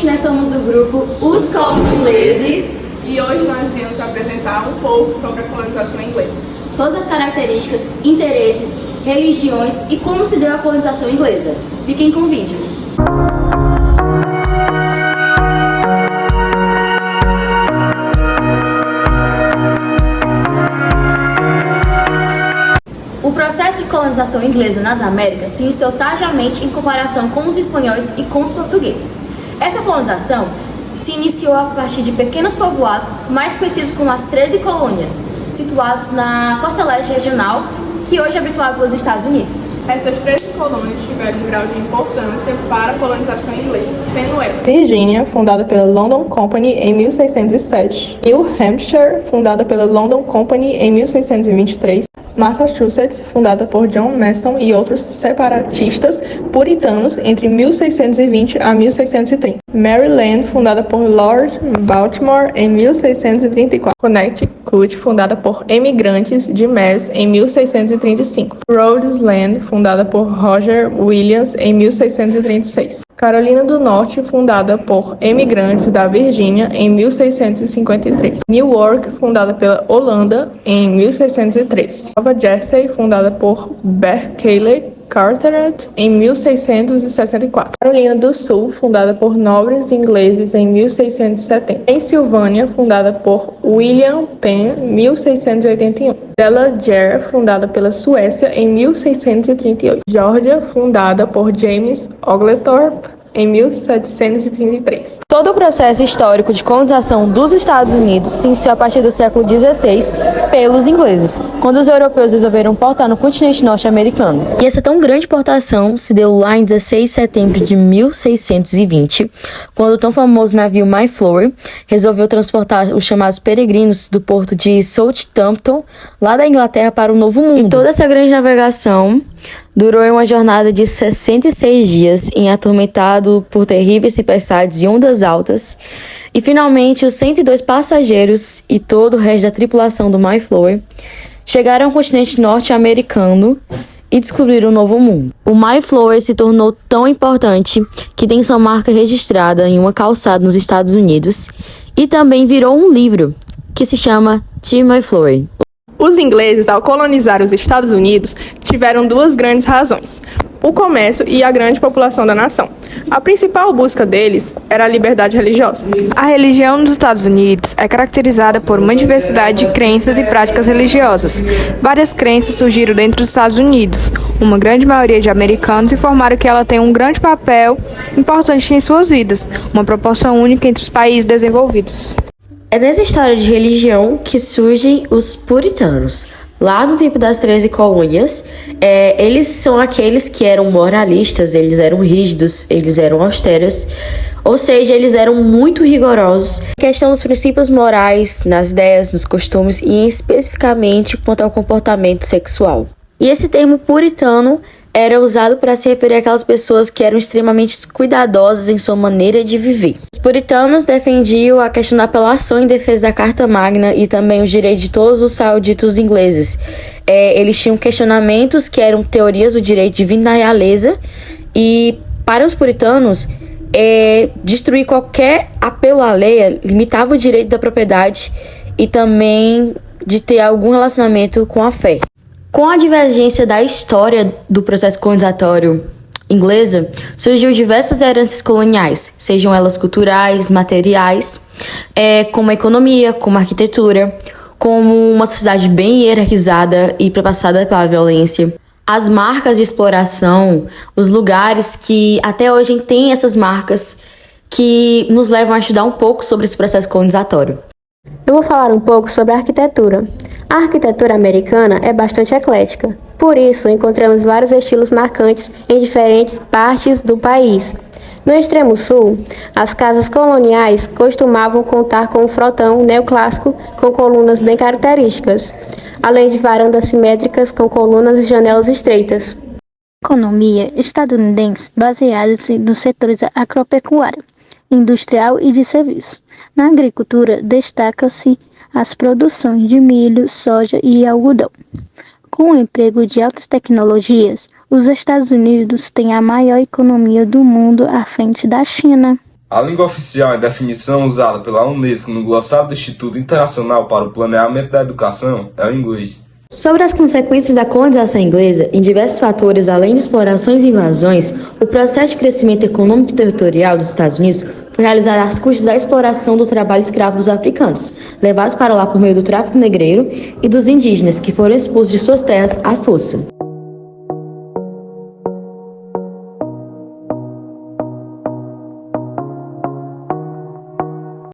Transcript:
Novamente, nós somos o grupo Os Ingleses e hoje nós viemos apresentar um pouco sobre a colonização inglesa. Todas as características, interesses, religiões e como se deu a colonização inglesa. Fiquem com o vídeo. O processo de colonização inglesa nas Américas se iniciou tardiamente em comparação com os espanhóis e com os portugueses. Essa colonização se iniciou a partir de pequenos povoados, mais conhecidos como as 13 colônias, situados na costa leste regional, que hoje é habituado pelos Estados Unidos. Essas 13 colônias tiveram um grau de importância para a colonização inglesa, sendo ela: Virgínia, fundada pela London Company em 1607, New Hampshire, fundada pela London Company em 1623, Massachusetts, fundada por John Mason e outros separatistas puritanos entre 1620 a 1630. Maryland, fundada por Lord Baltimore em 1634. Connecticut, fundada por emigrantes de Mass em 1635. Rhode Island, fundada por Roger Williams em 1636. Carolina do Norte, fundada por emigrantes da Virgínia em 1653. Newark, fundada pela Holanda em 1603. Nova Jersey, fundada por Berkeley Carteret em 1664. Carolina do Sul, fundada por nobres ingleses em 1670. Pensilvânia, fundada por William Penn, 1681. Delaware, fundada pela Suécia em 1638. Geórgia, fundada por James Oglethorpe em 1733. Todo o processo histórico de colonização dos Estados Unidos se iniciou a partir do século XVI pelos ingleses, quando os europeus resolveram portar no continente norte-americano. E essa tão grande portação se deu lá em 16 de setembro de 1620, quando o tão famoso navio Mayflower resolveu transportar os chamados peregrinos do porto de Southampton, lá da Inglaterra, para o Novo Mundo. E toda essa grande navegação durou uma jornada de 66 dias, atormentado por terríveis tempestades e ondas altas, e finalmente os 102 passageiros e todo o resto da tripulação do Mayflower chegaram ao continente norte-americano e descobriram o Novo Mundo. O Mayflower se tornou tão importante que tem sua marca registrada em uma calçada nos Estados Unidos e também virou um livro que se chama The Mayflower. Os ingleses, ao colonizar os Estados Unidos, tiveram duas grandes razões: o comércio e a grande população da nação. A principal busca deles era a liberdade religiosa. A religião nos Estados Unidos é caracterizada por uma diversidade de crenças e práticas religiosas. Várias crenças surgiram dentro dos Estados Unidos. Uma grande maioria de americanos informaram que ela tem um grande papel importante em suas vidas, uma proporção única entre os países desenvolvidos. É nessa história de religião que surgem os puritanos. Lá no tempo das 13 colônias, eles são aqueles que eram moralistas, eles eram rígidos, eles eram austeros, ou seja, eles eram muito rigorosos na questão dos princípios morais, nas ideias, nos costumes e especificamente quanto ao comportamento sexual. E esse termo puritano era usado para se referir àquelas pessoas que eram extremamente cuidadosas em sua maneira de viver. Os puritanos defendiam a questão da apelação em defesa da Carta Magna e também os direitos de todos os sauditos ingleses. Eles tinham questionamentos que eram teorias do direito divino da realeza e, para os puritanos, destruir qualquer apelo à lei limitava o direito da propriedade e também de ter algum relacionamento com a fé. Com a divergência da história do processo colonizatório inglesa, surgiu diversas heranças coloniais, sejam elas culturais, materiais, como a economia, como a arquitetura, como uma sociedade bem hierarquizada e perpassada pela violência. As marcas de exploração, os lugares que até hoje têm essas marcas que nos levam a estudar um pouco sobre esse processo colonizatório. Eu vou falar um pouco sobre a arquitetura. A arquitetura americana é bastante eclética, por isso encontramos vários estilos marcantes em diferentes partes do país. No extremo sul, as casas coloniais costumavam contar com um frontão neoclássico com colunas bem características, além de varandas simétricas com colunas e janelas estreitas. Economia estadunidense baseada-se nos setores agropecuário, industrial e de serviços. Na agricultura, destaca-se as produções de milho, soja e algodão. Com o emprego de altas tecnologias, os Estados Unidos têm a maior economia do mundo à frente da China. A língua oficial e definição usada pela Unesco no glossário do Instituto Internacional para o Planeamento da Educação é o inglês. Sobre as consequências da colonização inglesa, em diversos fatores além de explorações e invasões, o processo de crescimento econômico e territorial dos Estados Unidos foi realizado às custas da exploração do trabalho escravo dos africanos, levados para lá por meio do tráfico negreiro, e dos indígenas, que foram expulsos de suas terras à força.